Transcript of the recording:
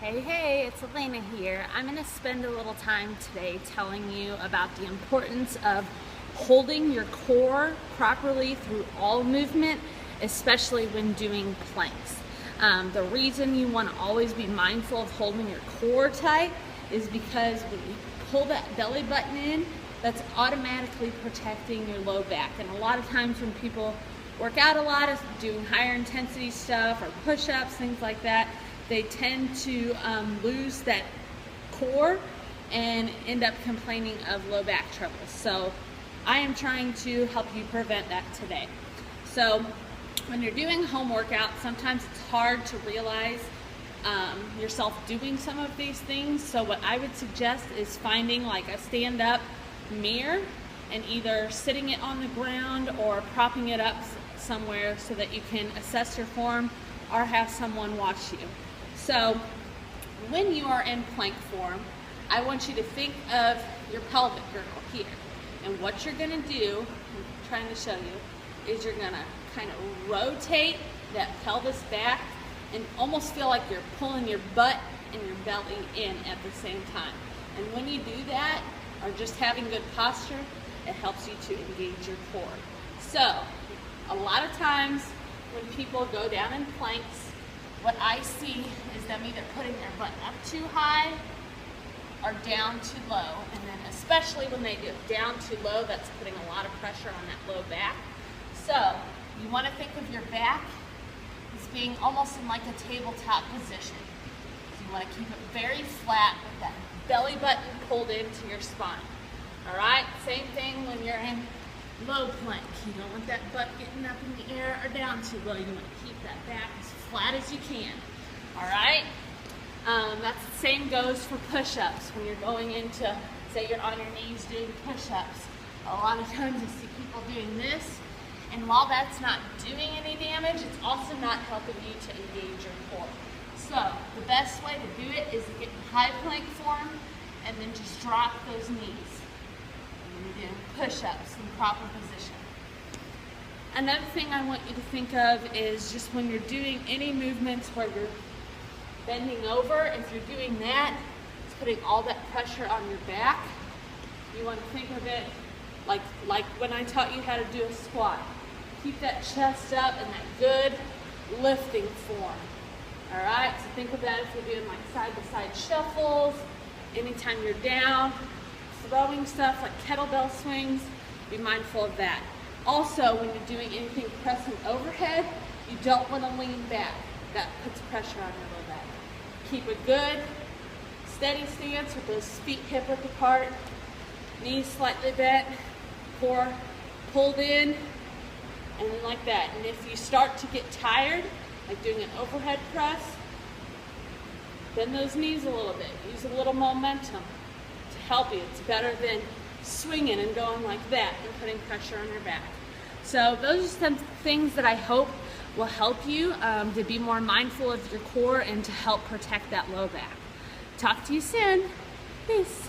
Hey, it's Elena here. I'm going to spend a little time today telling you about the importance of holding your core properly through all movement, especially when doing planks. The reason you want to always be mindful of holding your core tight is because when you pull that belly button in, that's automatically protecting your low back. And a lot of times when people work out a lot, is doing higher intensity stuff or push-ups, things like that, they tend to lose that core and end up complaining of low back trouble. So I am trying to help you prevent that today. So when you're doing home workouts, sometimes it's hard to realize yourself doing some of these things. So what I would suggest is finding like a stand-up mirror and either sitting it on the ground or propping it up somewhere so that you can assess your form or have someone watch you. So when you are in plank form, I want you to think of your pelvic girdle here. And what you're going to do, I'm trying to show you, is you're going to kind of rotate that pelvis back and almost feel like you're pulling your butt and your belly in at the same time. And when you do that, or just having good posture, it helps you to engage your core. So a lot of times when people go down in planks, what I see is them either putting their butt up too high or down too low. And then especially when they do down too low, that's putting a lot of pressure on that low back. So you want to think of your back as being almost in like a tabletop position. So you want to keep it very flat with that belly button pulled into your spine. All right, same thing when you're in low plank. You don't want that butt getting up in the air or down too low. You want to keep that back as flat as you can. All right? That's the same goes for push-ups. When you're going into, say you're on your knees doing push-ups, a lot of times I see people doing this, and while that's not doing any damage, it's also not helping you to engage your core. So the best way to do it is to get in high plank form and then just drop those knees. And do push-ups in proper position. Another thing I want you to think of is just when you're doing any movements where you're bending over, if you're doing that, it's putting all that pressure on your back. You want to think of it like when I taught you how to do a squat. Keep that chest up in that good lifting form. All right, so think of that if you're doing like side-to-side shuffles, anytime you're down, throwing stuff like kettlebell swings, be mindful of that. Also, when you're doing anything pressing overhead, you don't want to lean back. That puts pressure on your low back. Keep a good, steady stance with those feet hip-width apart, knees slightly bent, core pulled in, and then like that. And if you start to get tired, like doing an overhead press, bend those knees a little bit. Use a little momentum to help you. It's better than swinging and going like that and putting pressure on your back. So those are some things that I hope will help you to be more mindful of your core and to help protect that low back. Talk to you soon. Peace.